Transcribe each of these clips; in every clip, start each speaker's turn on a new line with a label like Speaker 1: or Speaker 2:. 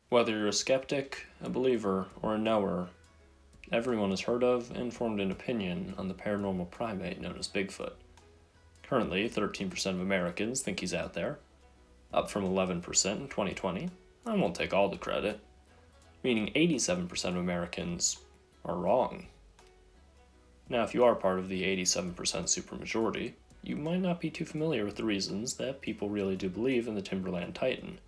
Speaker 1: Whether you're a skeptic, a believer, or a knower, everyone has heard of and formed an opinion on the paranormal primate known as Bigfoot. Currently, 13% of Americans think he's out there, up from 11% in 2020. I won't take all the credit, meaning 87% of Americans are wrong. Now, if you are part of the 87% supermajority, you might not be too familiar with the reasons that people really do believe in the Timberland Titan.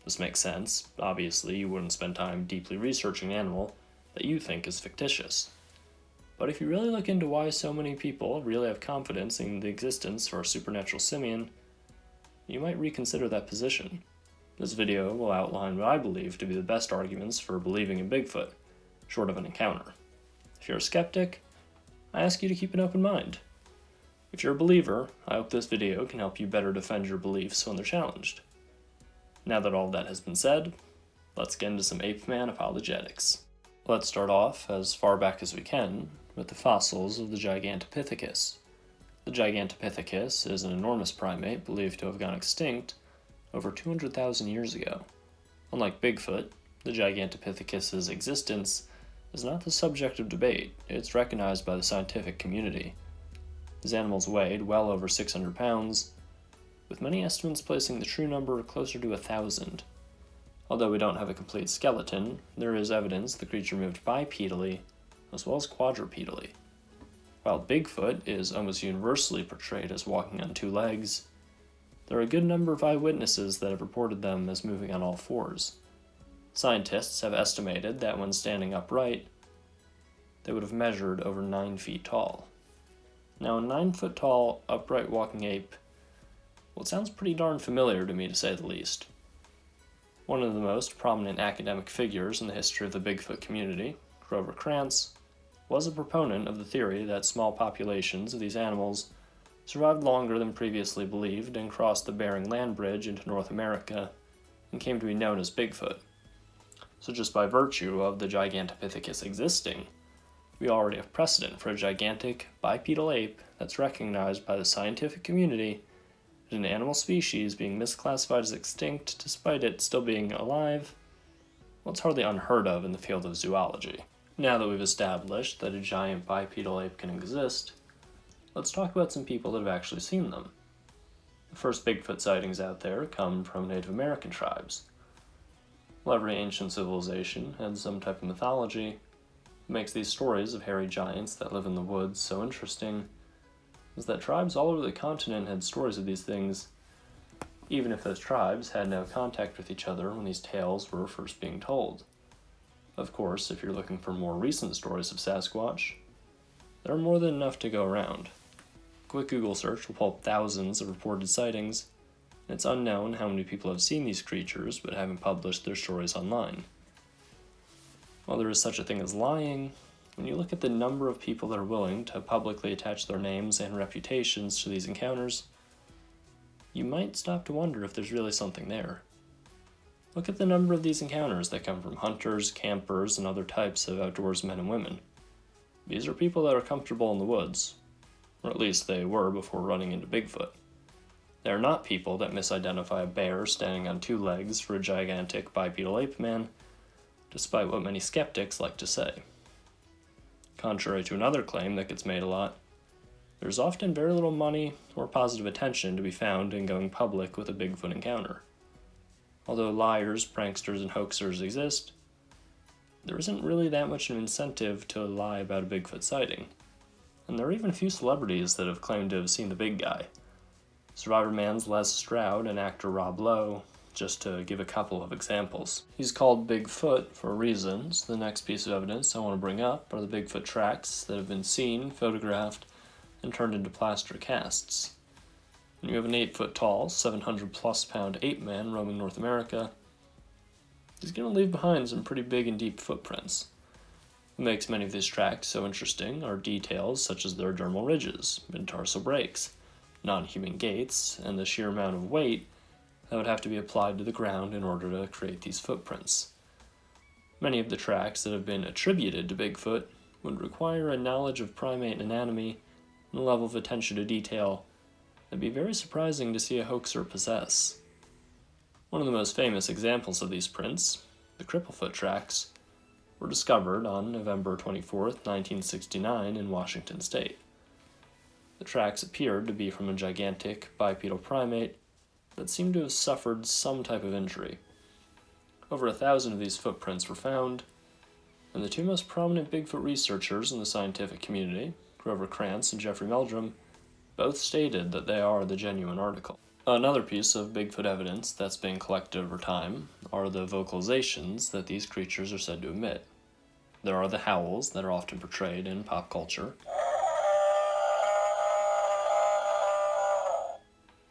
Speaker 1: This makes sense. Obviously, you wouldn't spend time deeply researching an animal that you think is fictitious. But if you really look into why so many people really have confidence in the existence of our supernatural simian, you might reconsider that position. This video will outline what I believe to be the best arguments for believing in Bigfoot, short of an encounter. If you're a skeptic, I ask you to keep an open mind. If you're a believer, I hope this video can help you better defend your beliefs when they're challenged. Now that all of that has been said, let's get into some ape man apologetics. Let's start off, as far back as we can, with the fossils of the Gigantopithecus. The Gigantopithecus is an enormous primate believed to have gone extinct over 200,000 years ago. Unlike Bigfoot, the Gigantopithecus's existence is not the subject of debate. It's recognized by the scientific community. These animals weighed well over 600 pounds, with many estimates placing the true number closer to 1,000. Although we don't have a complete skeleton, there is evidence the creature moved bipedally as well as quadrupedally. While Bigfoot is almost universally portrayed as walking on two legs, there are a good number of eyewitnesses that have reported them as moving on all fours. Scientists have estimated that when standing upright, they would have measured over 9 feet tall. Now, a 9-foot tall, upright walking ape, well, it sounds pretty darn familiar to me, to say the least. One of the most prominent academic figures in the history of the Bigfoot community, Grover Krantz, was a proponent of the theory that small populations of these animals survived longer than previously believed and crossed the Bering Land Bridge into North America and came to be known as Bigfoot. So just by virtue of the Gigantopithecus existing, we already have precedent for a gigantic bipedal ape that's recognized by the scientific community as an animal species being misclassified as extinct despite it still being alive. Well, it's hardly unheard of in the field of zoology. Now that we've established that a giant bipedal ape can exist, let's talk about some people that have actually seen them. The first Bigfoot sightings out there come from Native American tribes. Well, every ancient civilization had some type of mythology. What makes these stories of hairy giants that live in the woods so interesting is that tribes all over the continent had stories of these things, even if those tribes had no contact with each other when these tales were first being told. Of course, if you're looking for more recent stories of Sasquatch, there are more than enough to go around. A quick Google search will pull up thousands of reported sightings, and it's unknown how many people have seen these creatures but haven't published their stories online. While there is such a thing as lying, when you look at the number of people that are willing to publicly attach their names and reputations to these encounters, you might stop to wonder if there's really something there. Look at the number of these encounters that come from hunters, campers, and other types of outdoors men and women. These are people that are comfortable in the woods, or at least they were before running into Bigfoot. They are not people that misidentify a bear standing on 2 legs for a gigantic bipedal ape man, despite what many skeptics like to say. Contrary to another claim that gets made a lot, there's often very little money or positive attention to be found in going public with a Bigfoot encounter. Although liars, pranksters, and hoaxers exist, there isn't really that much of an incentive to lie about a Bigfoot sighting. And there are even a few celebrities that have claimed to have seen the big guy. Survivor Man's Les Stroud and actor Rob Lowe, just to give a couple of examples. He's called Bigfoot for reasons. The next piece of evidence I want to bring up are the Bigfoot tracks that have been seen, photographed, and turned into plaster casts. When you have an 8-foot tall, 700-plus pound ape man roaming North America, he's going to leave behind some pretty big and deep footprints. What makes many of these tracks so interesting are details such as their dermal ridges, mid-tarsal breaks, non-human gaits, and the sheer amount of weight that would have to be applied to the ground in order to create these footprints. Many of the tracks that have been attributed to Bigfoot would require a knowledge of primate anatomy and a level of attention to detail that'd be very surprising to see a hoaxer possess. One of the most famous examples of these prints The Cripplefoot tracks were discovered on November 24th, 1969 in Washington state. The tracks appeared to be from a gigantic bipedal primate that seemed to have suffered some type of injury. Over 1,000 of these footprints were found, and the two most prominent Bigfoot researchers in the scientific community, Grover Krantz and Jeffrey Meldrum, both stated that they are the genuine article. Another piece of Bigfoot evidence that's being collected over time are the vocalizations that these creatures are said to emit. There are the howls that are often portrayed in pop culture.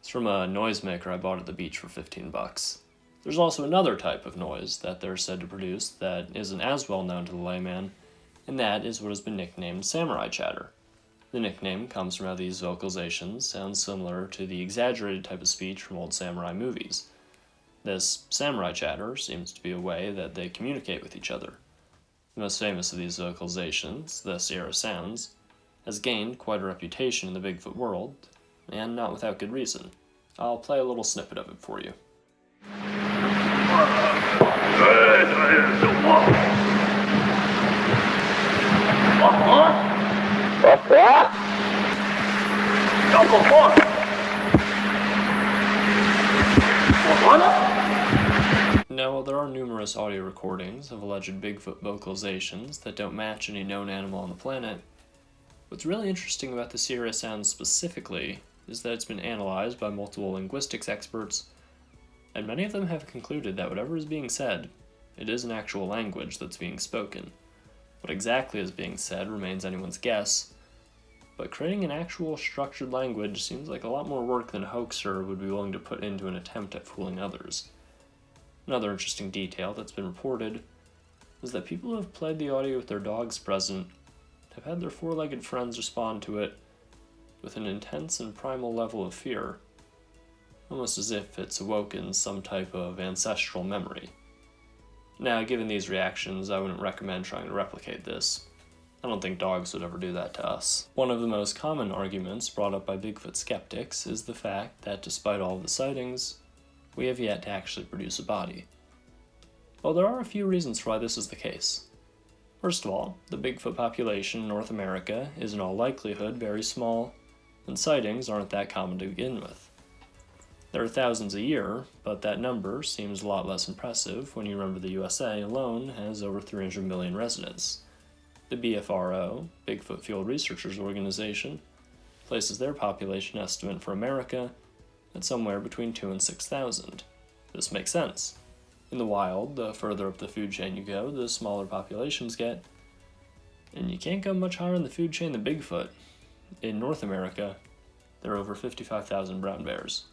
Speaker 1: It's from a noisemaker I bought at the beach for $15. There's also another type of noise that they're said to produce that isn't as well known to the layman, and that is what has been nicknamed samurai chatter. The nickname comes from how these vocalizations sound similar to the exaggerated type of speech from old samurai movies. This samurai chatter seems to be a way that they communicate with each other. The most famous of these vocalizations, the Sierra Sounds, has gained quite a reputation in the Bigfoot world, and not without good reason. I'll play a little snippet of it for you. Now, while there are numerous audio recordings of alleged Bigfoot vocalizations that don't match any known animal on the planet, what's really interesting about the Sierra Sounds specifically is that it's been analyzed by multiple linguistics experts, and many of them have concluded that whatever is being said, it is an actual language that's being spoken. What exactly is being said remains anyone's guess, but creating an actual structured language seems like a lot more work than a hoaxer would be willing to put into an attempt at fooling others. Another interesting detail that's been reported is that people who have played the audio with their dogs present have had their four-legged friends respond to it with an intense and primal level of fear, almost as if it's awoken some type of ancestral memory. Now, given these reactions, I wouldn't recommend trying to replicate this. I don't think dogs would ever do that to us. One of the most common arguments brought up by Bigfoot skeptics is the fact that despite all of the sightings, we have yet to actually produce a body. Well, there are a few reasons for why this is the case. First of all, the Bigfoot population in North America is in all likelihood very small, and sightings aren't that common to begin with. There are thousands a year, but that number seems a lot less impressive when you remember the USA alone has over 300 million residents. The BFRO, Bigfoot Field Researchers Organization, places their population estimate for America at somewhere between 2,000 and 6,000. This makes sense. In the wild, the further up the food chain you go, the smaller populations get, and you can't go much higher in the food chain than Bigfoot. In North America, there are over 55,000 brown bears.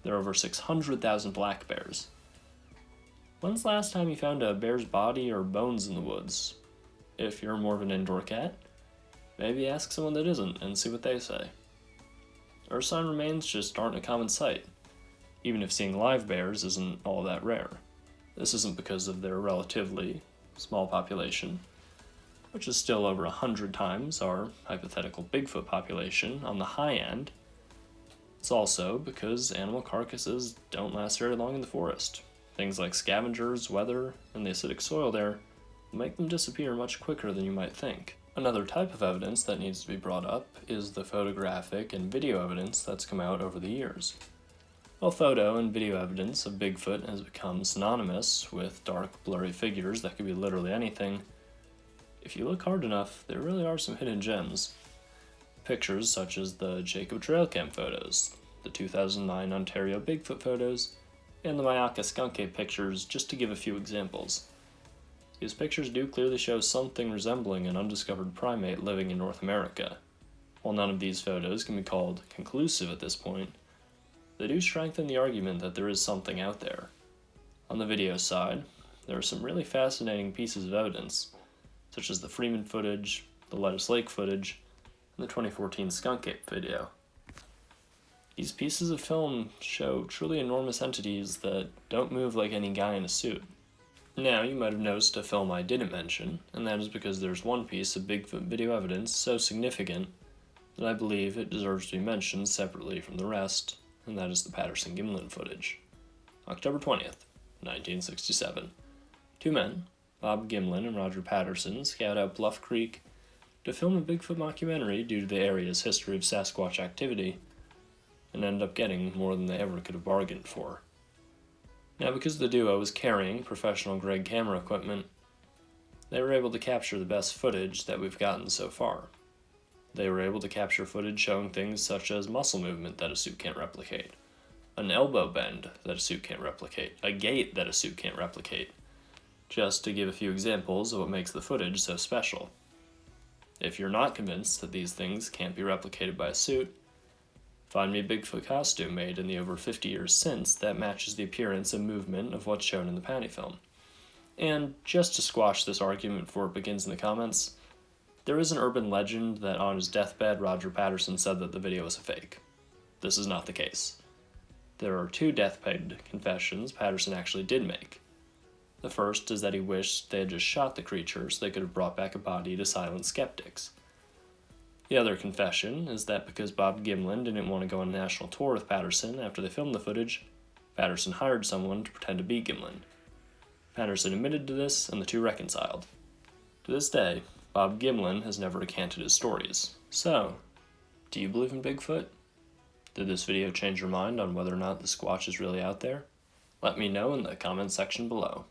Speaker 1: There are over 600,000 black bears. When's the last time you found a bear's body or bones in the woods? If you're more of an indoor cat, maybe ask someone that isn't and see what they say. Ursine remains just aren't a common sight, even if seeing live bears isn't all that rare. This isn't because of their relatively small population, which is still over 100 times our hypothetical Bigfoot population on the high end. It's also because animal carcasses don't last very long in the forest. Things like scavengers, weather, and the acidic soil there will make them disappear much quicker than you might think. Another type of evidence that needs to be brought up is the photographic and video evidence that's come out over the years. While photo and video evidence of Bigfoot has become synonymous with dark, blurry figures that could be literally anything, if you look hard enough, there really are some hidden gems. Pictures such as the Jacob Trail Cam photos, the 2009 Ontario Bigfoot photos, and the Mayaka Skunk Ape pictures, just to give a few examples. These pictures do clearly show something resembling an undiscovered primate living in North America. While none of these photos can be called conclusive at this point, they do strengthen the argument that there is something out there. On the video side, there are some really fascinating pieces of evidence, such as the Freeman footage, the Lettuce Lake footage, and the 2014 Skunk Ape video. These pieces of film show truly enormous entities that don't move like any guy in a suit. Now, you might have noticed a film I didn't mention, and that is because there's one piece of Bigfoot video evidence so significant that I believe it deserves to be mentioned separately from the rest, and that is the Patterson-Gimlin footage. October 20th, 1967. Two men, Bob Gimlin and Roger Patterson, scout out Bluff Creek to film a Bigfoot mockumentary due to the area's history of Sasquatch activity, and ended up getting more than they ever could have bargained for. Now, because the duo was carrying professional grade camera equipment, they were able to capture the best footage that we've gotten so far. They were able to capture footage showing things such as muscle movement that a suit can't replicate, an elbow bend that a suit can't replicate, a gait that a suit can't replicate, just to give a few examples of what makes the footage so special. If you're not convinced that these things can't be replicated by a suit, find me a Bigfoot costume made in the over 50 years since that matches the appearance and movement of what's shown in the panty film. And just to squash this argument before it begins in the comments, there is an urban legend that on his deathbed Roger Patterson said that the video was a fake. This is not the case. There are two deathbed confessions Patterson actually did make. The first is that he wished they had just shot the creature so they could have brought back a body to silence skeptics. The other confession is that because Bob Gimlin didn't want to go on a national tour with Patterson after they filmed the footage, Patterson hired someone to pretend to be Gimlin. Patterson admitted to this, and the two reconciled. To this day, Bob Gimlin has never recanted his stories. So, do you believe in Bigfoot? Did this video change your mind on whether or not the Squatch is really out there? Let me know in the comments section below.